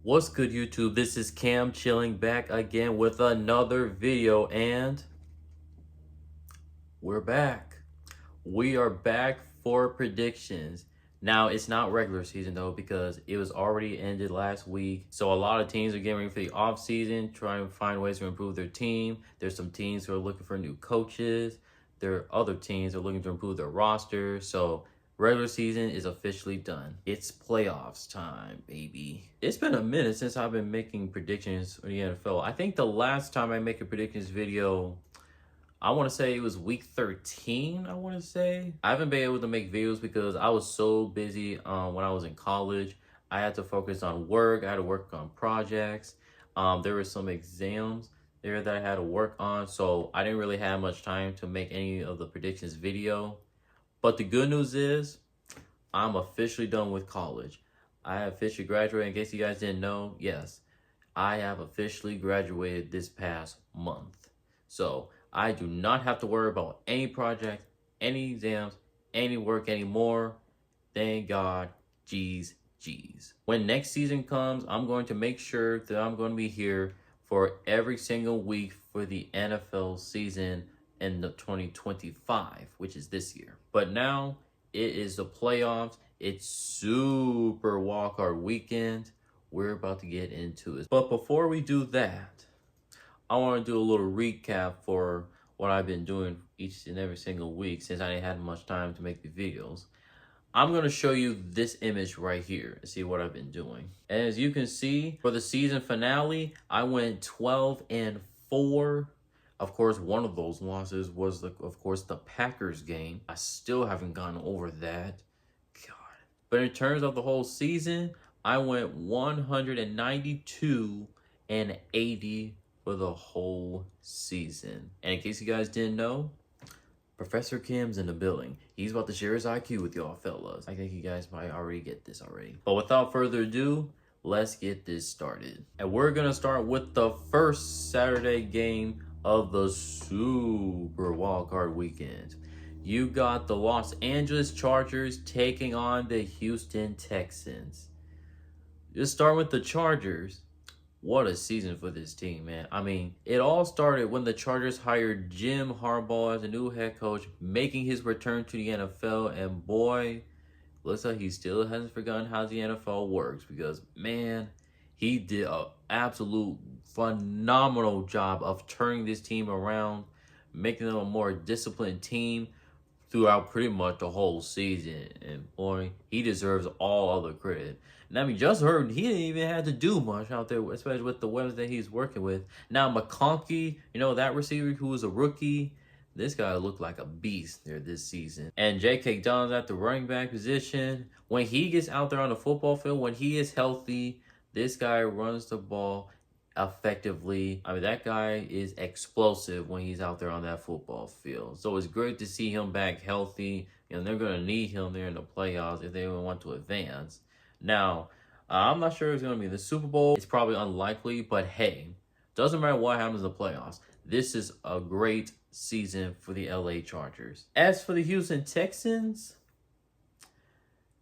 What's good, YouTube? This is Cam chilling back again with another video, and we're back. We are back for predictions. Now, it's not regular season though, because it was already ended last week. So a lot of teams are getting ready for the off season, trying to find ways to improve their team. There's some teams who are looking for new coaches. There are other teams that are looking to improve their roster. So regular season is officially done. It's playoffs time, baby. It's been a minute since I've been making predictions for the NFL. I think the last time I make a predictions video, I want to say it was week 13, I want to say. I haven't been able to make videos because I was so busy when I was in college. I had to focus on work. I had to work on projects. There were some exams there that I had to work on. So I didn't really have much time to make any of the predictions video. But the good news is I'm officially done with college. I officially graduated. In case you guys didn't know, yes, I have officially graduated this past month. So I do not have to worry about any projects, any exams, any work anymore. Thank God. Geez. When next season comes, I'm going to make sure that I'm going to be here for every single week for the NFL season in the 2025, which is this year. But now it is the playoffs. It's super wildcard weekend. We're about to get into it. But before we do that, I want to do a little recap for what I've been doing each and every single week since I didn't have much time to make the videos. I'm going to show you this image right here and see what I've been doing. And as you can see, for the season finale, I went 12-4. Of course, one of those losses was, of course, the Packers game. I still haven't gotten over that. God. But in terms of the whole season, I went 192-80 for the whole season. And in case you guys didn't know, Professor Kim's in the building. He's about to share his IQ with y'all fellas. I think you guys might already get this already. But without further ado, let's get this started. And we're gonna start with the first Saturday game of the super wildcard weekend. You got the Los Angeles Chargers taking on the Houston Texans. Just start with the Chargers. What a season for this team, man. I mean, it all started when the Chargers hired Jim Harbaugh as a new head coach, making his return to the NFL. And boy, looks like he still hasn't forgotten how the NFL works because, man, he did an absolute phenomenal job of turning this team around, making them a more disciplined team throughout pretty much the whole season. And boy, he deserves all other credit. And I mean, just heard he didn't even have to do much out there, especially with the weapons that he's working with. Now, McConkey, that receiver who was a rookie, this guy looked like a beast there this season. And J.K. Dobbins at the running back position, when he gets out there on the football field, when he is healthy, this guy runs the ball effectively. I mean, that guy is explosive when he's out there on that football field. So it's great to see him back healthy. They're going to need him there in the playoffs if they even want to advance. Now, I'm not sure it's going to be the Super Bowl. It's probably unlikely, but hey, doesn't matter what happens in the playoffs. This is a great season for the LA Chargers. As for the Houston Texans,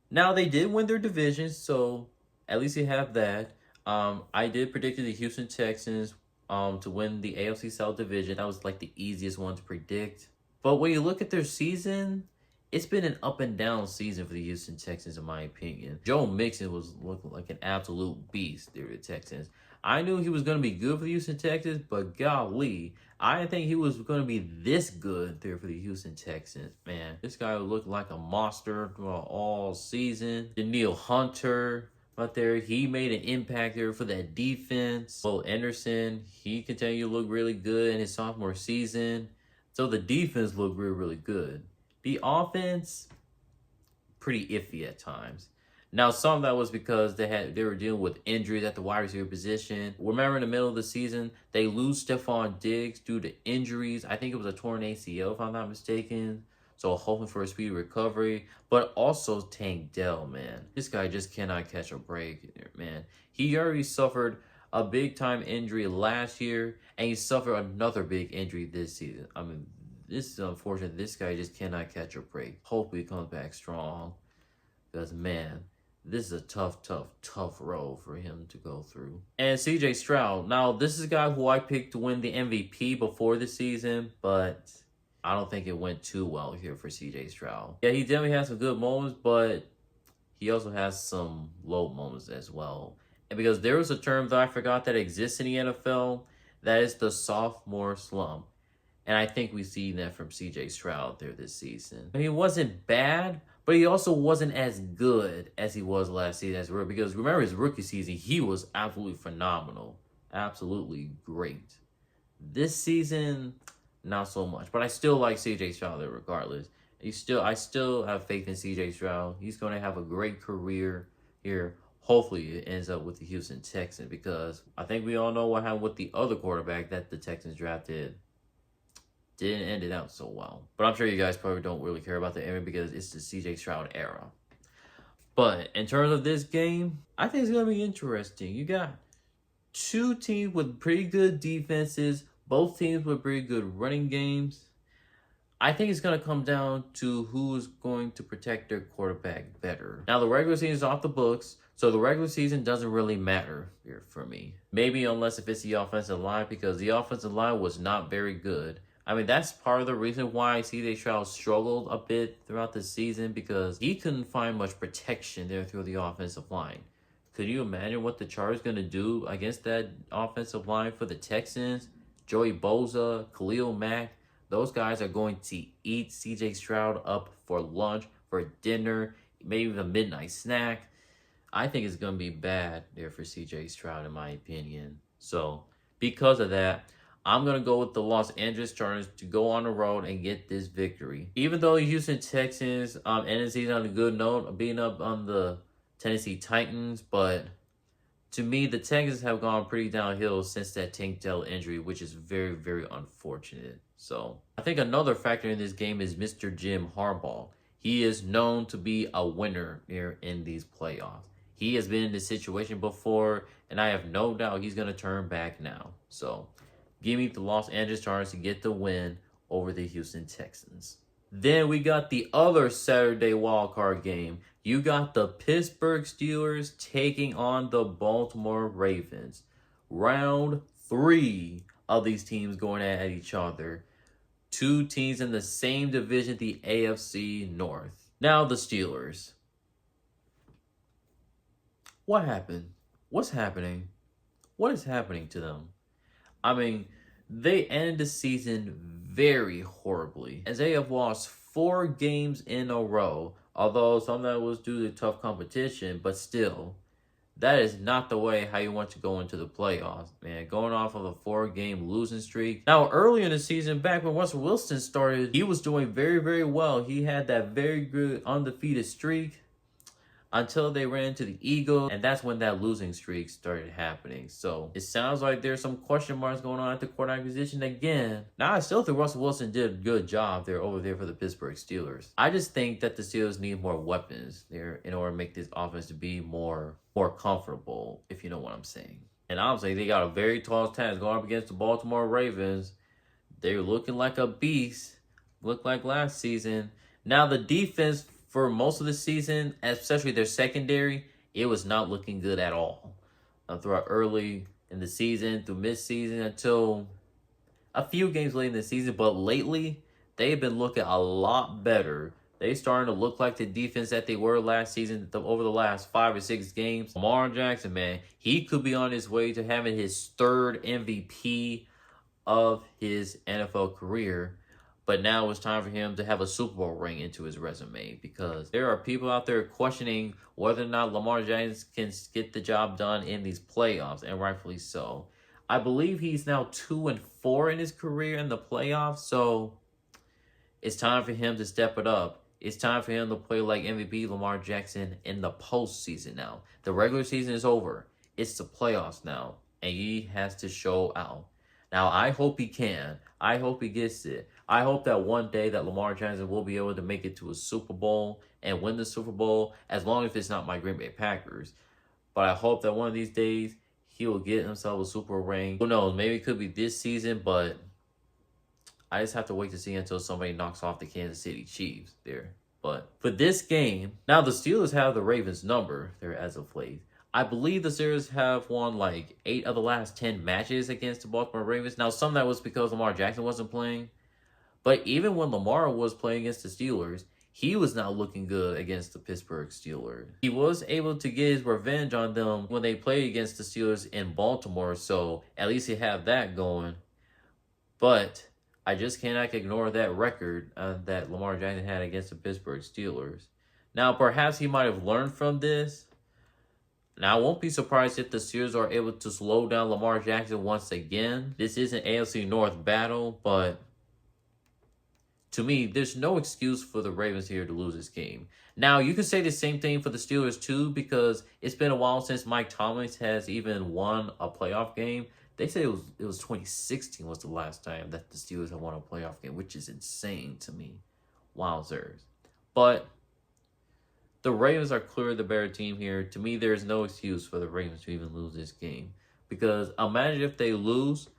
now they did win their division, so at least you have that. I did predict the Houston Texans to win the AFC South division. That was like the easiest one to predict. But when you look at their season, it's been an up and down season for the Houston Texans, in my opinion. Joe Mixon was looking like an absolute beast there at the Texans. I knew he was going to be good for the Houston Texans, but golly, I didn't think he was going to be this good there for the Houston Texans. Man, this guy looked like a monster all season. Danielle Hunter out there, he made an impact there for that defense. Will Anderson, he continued to look really good in his sophomore season. So the defense looked really good. The offense, pretty iffy at times. Now, some of that was because they were dealing with injuries at the wide receiver position. Remember, in the middle of the season, they lose Stephon Diggs due to injuries. I think it was a torn ACL, if I'm not mistaken. So hoping for a speedy recovery. But also Tank Dell, man. This guy just cannot catch a break, man. He already suffered a big-time injury last year, and he suffered another big injury this season. I mean, this is unfortunate. This guy just cannot catch a break. Hopefully he comes back strong. Because, man, this is a tough road for him to go through. And CJ Stroud. Now, this is a guy who I picked to win the MVP before the season, but I don't think it went too well here for CJ Stroud. Yeah, he definitely has some good moments, but he also has some low moments as well. And because there was a term that I forgot that exists in the NFL, that is the sophomore slump. And I think we've seen that from CJ Stroud there this season. I mean, he wasn't bad, but he also wasn't as good as he was last season as rookie. Because remember his rookie season, he was absolutely phenomenal. Absolutely great. This season, not so much. But I still like CJ Stroud there regardless. I still have faith in CJ Stroud. He's going to have a great career here. Hopefully it ends up with the Houston Texans, because I think we all know what happened with the other quarterback that the Texans drafted. Didn't end it out so well. But I'm sure you guys probably don't really care about the era because it's the CJ Stroud era. But in terms of this game, I think it's going to be interesting. You got two teams with pretty good defenses, both teams with pretty good running games. I think it's going to come down to who's going to protect their quarterback better. Now, the regular season is off the books, so the regular season doesn't really matter here for me. Maybe unless if it's the offensive line, because the offensive line was not very good. I mean, that's part of the reason why CJ Stroud struggled a bit throughout the season, because he couldn't find much protection there through the offensive line. Could you imagine what the Chargers going to do against that offensive line for the Texans? Joey Bosa, Khalil Mack. Those guys are going to eat CJ Stroud up for lunch, for dinner, maybe even a midnight snack. I think it's going to be bad there for CJ Stroud, in my opinion. So, because of that, I'm going to go with the Los Angeles Chargers to go on the road and get this victory. Even though the Houston Texans ended the season on a good note, beating up on the Tennessee Titans, but to me, the Texans have gone pretty downhill since that Tank Dell injury, which is very, very unfortunate. So, I think another factor in this game is Mr. Jim Harbaugh. He is known to be a winner here in these playoffs. He has been in this situation before, and I have no doubt he's going to turn back now. So, give me the Los Angeles Chargers to get the win over the Houston Texans. Then we got the other Saturday wildcard game. You got the Pittsburgh Steelers taking on the Baltimore Ravens. Round 3 of these teams going at each other. Two teams in the same division, the AFC North. Now the Steelers. What happened? What's happening? What is happening to them? I mean, they ended the season very horribly, as they have lost 4 games in a row. Although some of that was due to tough competition, but still, that is not the way how you want to go into the playoffs, man. Going off of a 4-game losing streak. Now, earlier in the season, back when Russell Wilson started, he was doing very, very well. He had that very good undefeated streak until they ran into the Eagles, and that's when that losing streak started happening. So it sounds like there's some question marks going on at the quarterback position again. Now, I still think Russell Wilson did a good job there over there for the Pittsburgh Steelers. I just think that the Steelers need more weapons there in order to make this offense to be more comfortable, if you know what I'm saying. And obviously, they got a very tall task going up against the Baltimore Ravens. They're looking like a beast, looked like last season. Now, the defense for most of the season, especially their secondary, it was not looking good at all. Throughout early in the season, through mid-season, until a few games late in the season. But lately, they've been looking a lot better. They starting to look like the defense that they were last season over the last 5 or 6 games. Lamar Jackson, man, he could be on his way to having his 3rd MVP of his NFL career. But now it's time for him to have a Super Bowl ring into his resume, because there are people out there questioning whether or not Lamar Jackson can get the job done in these playoffs, and rightfully so. I believe he's now 2-4 in his career in the playoffs, so it's time for him to step it up. It's time for him to play like MVP Lamar Jackson in the postseason now. The regular season is over. It's the playoffs now, and he has to show out. Now, I hope he can. I hope he gets it. I hope that one day that Lamar Jackson will be able to make it to a Super Bowl and win the Super Bowl, as long as it's not my Green Bay Packers. But I hope that one of these days he will get himself a Super Bowl ring. Who knows? Maybe it could be this season, but I just have to wait to see until somebody knocks off the Kansas City Chiefs there. But for this game, now the Steelers have the Ravens number there as of late. I believe the Steelers have won like 8 of the last 10 matches against the Baltimore Ravens. Now, some of that was because Lamar Jackson wasn't playing. But even when Lamar was playing against the Steelers, he was not looking good against the Pittsburgh Steelers. He was able to get his revenge on them when they played against the Steelers in Baltimore, so at least he had that going. But I just cannot ignore that record that Lamar Jackson had against the Pittsburgh Steelers. Now, perhaps he might have learned from this. Now, I won't be surprised if the Steelers are able to slow down Lamar Jackson once again. This is an AFC North battle, but to me, there's no excuse for the Ravens here to lose this game. Now, you can say the same thing for the Steelers too, because it's been a while since Mike Tomlin has even won a playoff game. They say it was 2016 was the last time that the Steelers have won a playoff game, which is insane to me. Wowzers. But the Ravens are clearly the better team here. To me, there's no excuse for the Ravens to even lose this game. Because imagine if they lose,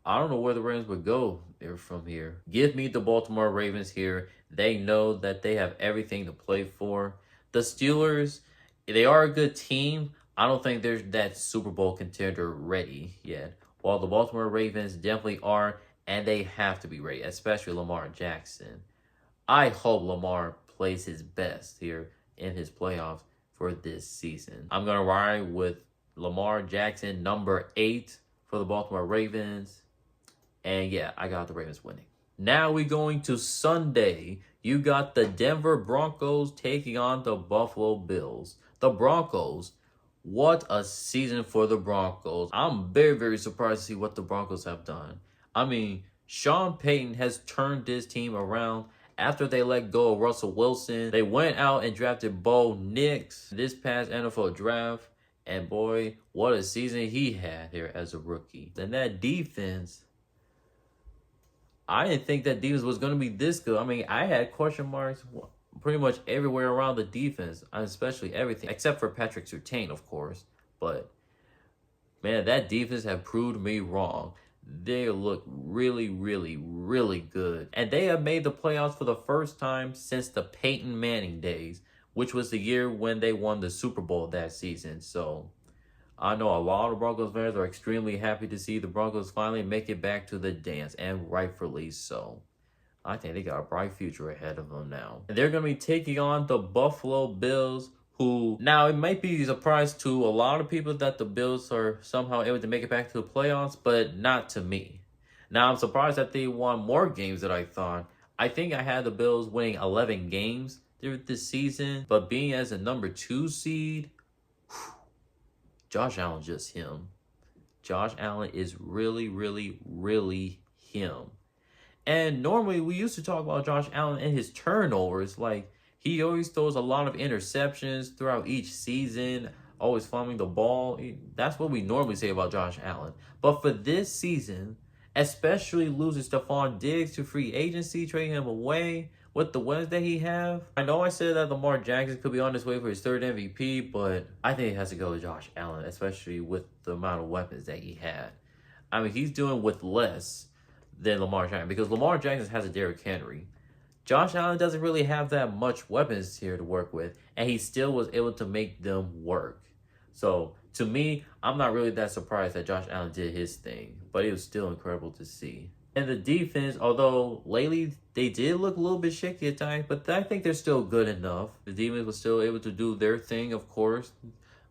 I don't know where the Ravens would go there from here. Give me the Baltimore Ravens here. They know that they have everything to play for. The Steelers, they are a good team. I don't think there's that Super Bowl contender ready yet. While the Baltimore Ravens definitely are, and they have to be ready, especially Lamar Jackson. I hope Lamar plays his best here in his playoffs for this season. I'm going to ride with Lamar Jackson, number 8 for the Baltimore Ravens. And yeah, I got the Ravens winning. Now we're going to Sunday. You got the Denver Broncos taking on the Buffalo Bills. The Broncos, what a season for the Broncos. I'm very, very surprised to see what the Broncos have done. I mean, Sean Payton has turned this team around after they let go of Russell Wilson. They went out and drafted Bo Nix this past NFL draft. And boy, what a season he had here as a rookie. And that defense, I didn't think that defense was going to be this good. I mean, I had question marks pretty much everywhere around the defense, especially everything, except for Patrick Surtain, of course. But, man, that defense have proved me wrong. They look really, really, really good. And they have made the playoffs for the first time since the Peyton Manning days, which was the year when they won the Super Bowl that season. So I know a lot of Broncos fans are extremely happy to see the Broncos finally make it back to the dance, and rightfully so. I think they got a bright future ahead of them now. And they're going to be taking on the Buffalo Bills, who, now it might be a surprise to a lot of people that the Bills are somehow able to make it back to the playoffs, but not to me. Now, I'm surprised that they won more games than I thought. I think I had the Bills winning 11 games this season, but being as a number 2 seed, Josh Allen just him. Josh Allen is really, really, really him. And normally we used to talk about Josh Allen and his turnovers. Like, he always throws a lot of interceptions throughout each season, always fumbling the ball. That's what we normally say about Josh Allen. But for this season, especially losing Stephon Diggs to free agency, trading him away with the wins that he have. I know I said that Lamar Jackson could be on his way for his 3rd MVP, but I think it has to go to Josh Allen, especially with the amount of weapons that he had. I mean, he's doing with less than Lamar Jackson, because Lamar Jackson has a Derrick Henry. Josh Allen doesn't really have that much weapons here to work with, and he still was able to make them work. So, to me, I'm not really that surprised that Josh Allen did his thing, but it was still incredible to see. And the defense, although lately they did look a little bit shaky at times, but I think they're still good enough. The defense was still able to do their thing, of course,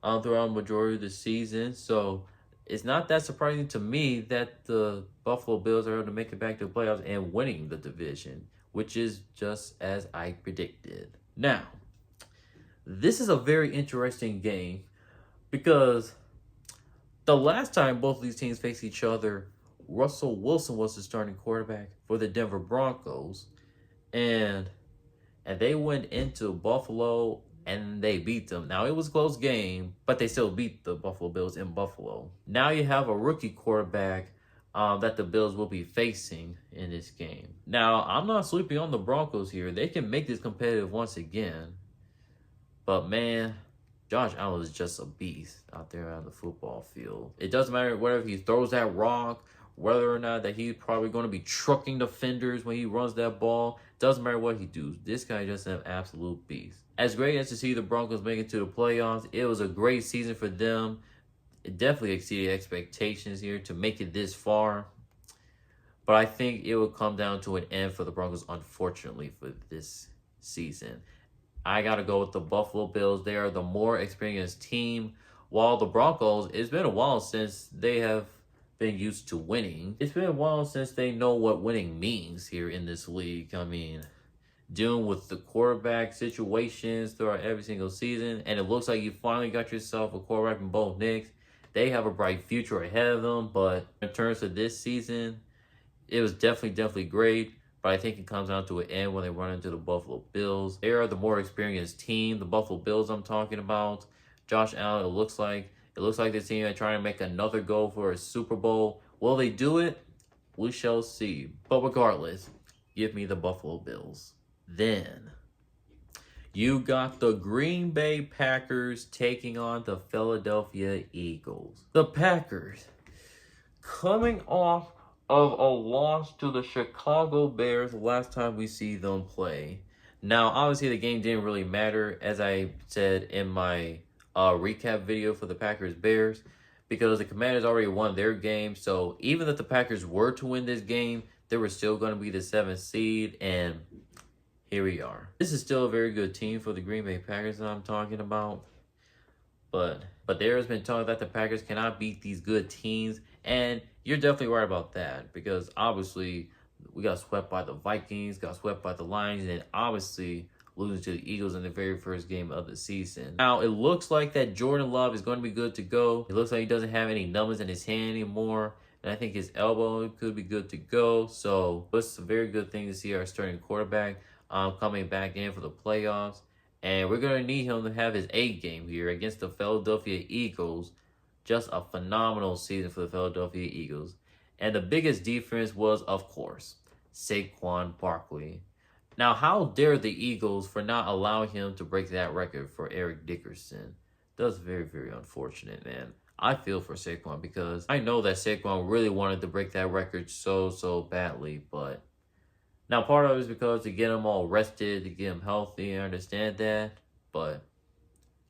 throughout the majority of the season. So it's not that surprising to me that the Buffalo Bills are able to make it back to the playoffs and winning the division, which is just as I predicted. Now, this is a very interesting game because the last time both of these teams faced each other, Russell Wilson was the starting quarterback for the Denver Broncos, and they went into Buffalo and they beat them. Now, it was a close game, but they still beat the Buffalo Bills in Buffalo. Now you have a rookie quarterback that the Bills will be facing in this game. Now, I'm not sleeping on the Broncos here. They can make this competitive once again, but man, Josh Allen is just a beast out there on the football field. It doesn't matter whether he throws that rock, whether or not that he's probably going to be trucking defenders when he runs that ball. Doesn't matter what he do. This guy just an absolute beast. As great as to see the Broncos make it to the playoffs, it was a great season for them. It definitely exceeded expectations here to make it this far. But I think it will come down to an end for the Broncos, unfortunately, for this season. I got to go with the Buffalo Bills. They are the more experienced team, while the Broncos, it's been a while since they have been used to winning. It's been a while since they know what winning means here in this league. I mean, dealing with the quarterback situations throughout every single season, and it looks like you finally got yourself a quarterback in Bo Nix. They have a bright future ahead of them, but in terms of this season, it was definitely great. But I think it comes down to an end when they run into the Buffalo Bills. They are the more experienced team. The Buffalo Bills I'm talking about. Josh Allen, it looks like this team are trying to make another go for a Super Bowl. Will they do it? We shall see. But regardless, give me the Buffalo Bills. Then you got the Green Bay Packers taking on the Philadelphia Eagles. The Packers coming off of a loss to the Chicago Bears the last time we see them play. Now, obviously, the game didn't really matter, as I said in my recap video for the Packers-Bears, because the Commanders already won their game. So even if the Packers were to win this game, they were still going to be the 7th seed, and here we are. This is still a very good team for the Green Bay Packers that I'm talking about. But there has been talk that the Packers cannot beat these good teams, and you're definitely right about that, because obviously we got swept by the Vikings, got swept by the Lions, and obviously losing to the Eagles in the very first game of the season. Now, it looks like that Jordan Love is going to be good to go. It looks like he doesn't have any numbers in his hand anymore, and I think his elbow could be good to go. So it's a very good thing to see our starting quarterback coming back in for the playoffs. And we're going to need him to have his A game here against the Philadelphia Eagles. Just a phenomenal season for the Philadelphia Eagles. And the biggest difference was, of course, Saquon Barkley. Now, how dare the Eagles for not allowing him to break that record for Eric Dickerson? That's very unfortunate, man. I feel for Saquon, because I know that Saquon really wanted to break that record so badly, but now part of it is because to get him all rested, to get him healthy, I understand that, but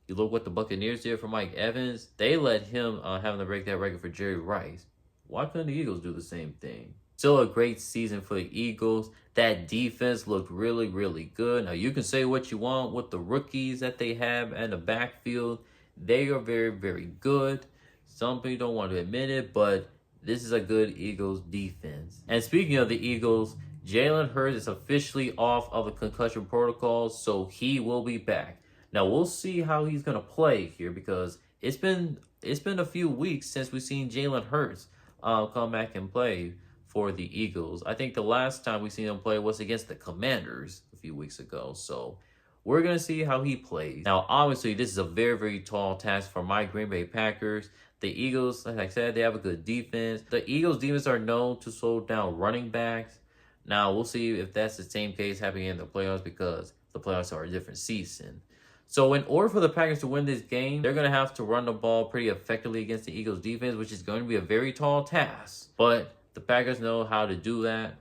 you look what the Buccaneers did for Mike Evans. They let him having to break that record for Jerry Rice. Why couldn't the Eagles do the same thing? Still a great season for the Eagles. That defense looked really good. Now, you can say what you want with the rookies that they have in the backfield. They are very good. Some people don't want to admit it, but this is a good Eagles defense. And speaking of the Eagles, Jalen Hurts is officially off of the concussion protocol, so he will be back. Now, we'll see how he's going to play here, because it's been a few weeks since we've seen Jalen Hurts come back and play for the Eagles. I think the last time we seen him play was against the Commanders a few weeks ago. So we're going to see how he plays. Now, obviously, this is a very tall task for my Green Bay Packers. The Eagles, like I said, they have a good defense. The Eagles' defense are known to slow down running backs. Now, we'll see if that's the same case happening in the playoffs, because the playoffs are a different season. So in order for the Packers to win this game, they're going to have to run the ball pretty effectively against the Eagles defense, which is going to be a very tall task. But the Packers know how to do that,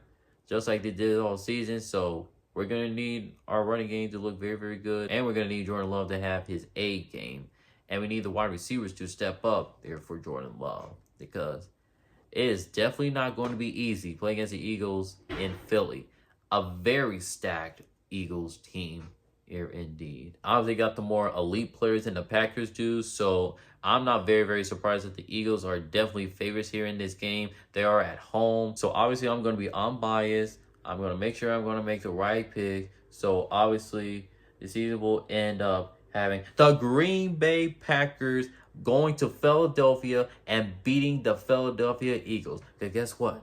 just like they did all season. So we're going to need our running game to look very good. And we're going to need Jordan Love to have his A game. And we need the wide receivers to step up there for Jordan Love, because it is definitely not going to be easy playing against the Eagles in Philly. A very stacked Eagles team here indeed. Obviously got the more elite players than the Packers do, so I'm not very surprised that the Eagles are definitely favorites here in this game. They are at home, so obviously I'm going to be unbiased. I'm going to make sure I'm going to make the right pick. So obviously the season will end up having the Green Bay Packers going to Philadelphia and beating the Philadelphia Eagles. Because guess what?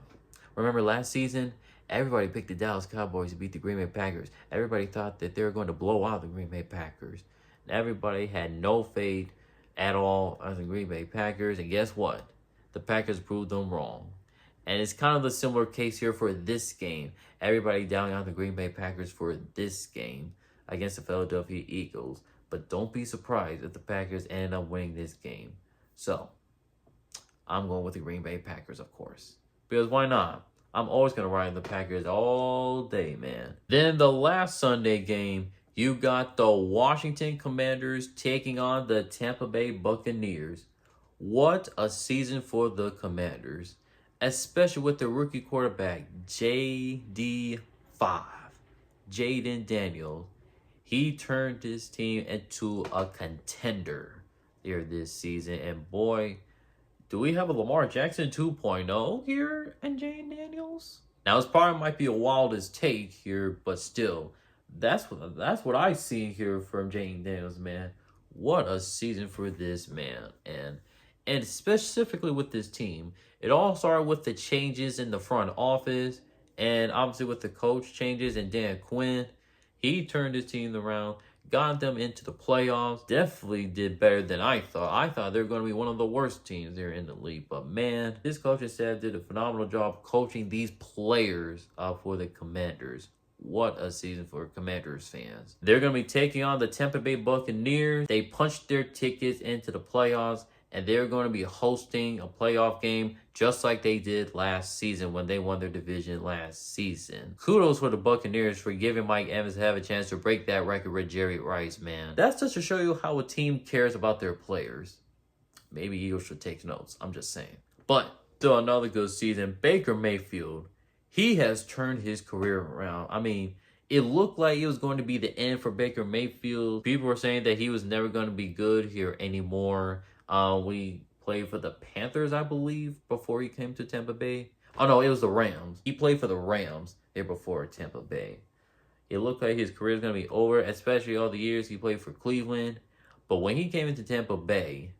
Remember last season? Everybody picked the Dallas Cowboys to beat the Green Bay Packers. Everybody thought that they were going to blow out the Green Bay Packers. And everybody had no faith at all in the Green Bay Packers. And guess what? The Packers proved them wrong. And it's kind of the similar case here for this game. Everybody down on the Green Bay Packers for this game against the Philadelphia Eagles. But don't be surprised if the Packers end up winning this game. So, I'm going with the Green Bay Packers, of course. Because why not? I'm always going to ride the Packers all day, man. Then the last Sunday game, you got the Washington Commanders taking on the Tampa Bay Buccaneers. What a season for the Commanders, especially with the rookie quarterback, JD5, Jaden Daniels. He turned his team into a contender here this season. And boy, do we have a Lamar Jackson 2.0 here in Jaden Daniels? Now, his probably might be a wildest take here, but still, that's what I see here from Jaden Daniels, man. What a season for this man. And specifically with this team, it all started with the changes in the front office and obviously with the coach changes and Dan Quinn. He turned his team around, got them into the playoffs, definitely did better than I thought. I thought they were going to be one of the worst teams there in the league. But man, this coaching staff did a phenomenal job coaching these players for the Commanders. What a season for Commanders fans. They're going to be taking on the Tampa Bay Buccaneers. They punched their tickets into the playoffs, and they're going to be hosting a playoff game just like they did last season when they won their division last season. Kudos for the Buccaneers for giving Mike Evans have a chance to break that record with Jerry Rice, man. That's just to show you how a team cares about their players. Maybe Eagles should take notes. I'm just saying. But still another good season. Baker Mayfield, he has turned his career around. I mean, it looked like it was going to be the end for Baker Mayfield. People were saying that he was never going to be good here anymore. We played for the Panthers, I believe, before he came to Tampa Bay. Oh, no, it was the Rams. He played for the Rams here before Tampa Bay. It looked like his career is going to be over, especially all the years he played for Cleveland. But when he came into Tampa Bay,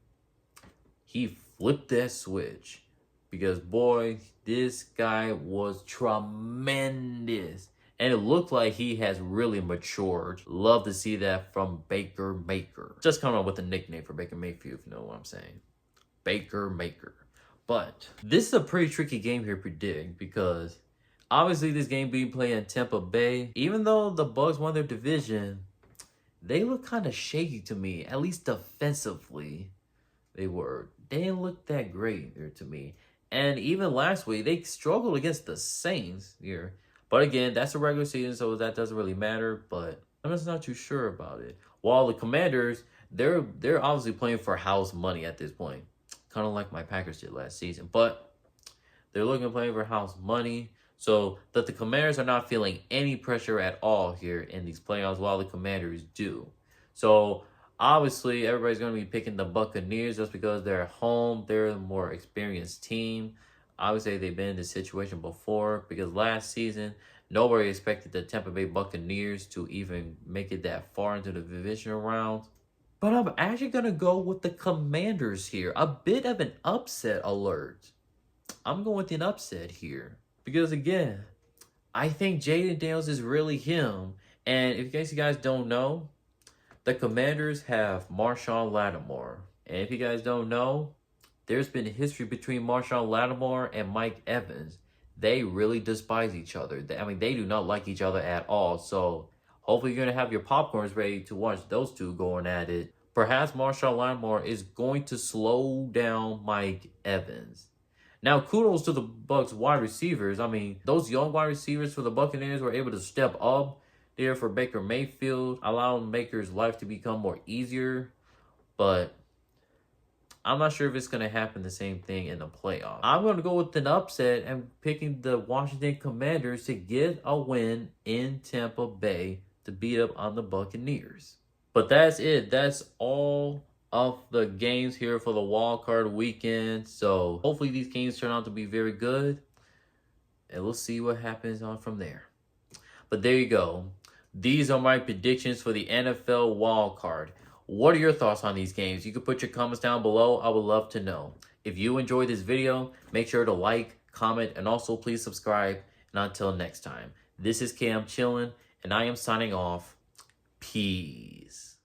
he flipped that switch. Because, boy, this guy was tremendous. And it looked like he has really matured. Love to see that from Baker Maker. Just coming up with a nickname for Baker Mayfield, if you know what I'm saying. Baker Maker. But this is a pretty tricky game here to predict because obviously this game being played in Tampa Bay, even though the Bucs won their division, they look kind of shaky to me, at least defensively. They didn't look that great there to me. And even last week, they struggled against the Saints here. But again, that's a regular season, so that doesn't really matter. But I'm just not too sure about it. While the Commanders, they're obviously playing for house money at this point. Kind of like my Packers did last season. But they're looking to play for house money. So that the Commanders are not feeling any pressure at all here in these playoffs while the Commanders do. So obviously, everybody's going to be picking the Buccaneers just because they're at home. They're a more experienced team. Obviously, they've been in this situation before because last season, nobody expected the Tampa Bay Buccaneers to even make it that far into the divisional round. But I'm actually going to go with the Commanders here. A bit of an upset alert. I'm going with an upset here. Because again, I think Jaden Daniels is really him. And in case you guys don't know, the Commanders have Marshawn Lattimore. And if you guys don't know, there's been a history between Marshawn Lattimore and Mike Evans. They really despise each other. They do not like each other at all. So hopefully you're going to have your popcorns ready to watch those two going at it. Perhaps Marshawn Lattimore is going to slow down Mike Evans. Now, kudos to the Bucs wide receivers. Those young wide receivers for the Buccaneers were able to step up there for Baker Mayfield, allowing Baker's life to become more easier. But I'm not sure if it's going to happen the same thing in the playoffs. I'm going to go with an upset and picking the Washington Commanders to get a win in Tampa Bay to beat up on the Buccaneers. But that's it. That's all of the games here for the wild card weekend. So hopefully these games turn out to be very good. And we'll see what happens on from there. But there you go. These are my predictions for the NFL wild card. What are your thoughts on these games? You can put your comments down below. I would love to know. If you enjoyed this video, make sure to like, comment, and also please subscribe. And until next time, this is Cam Chillin', and I am signing off. Peace.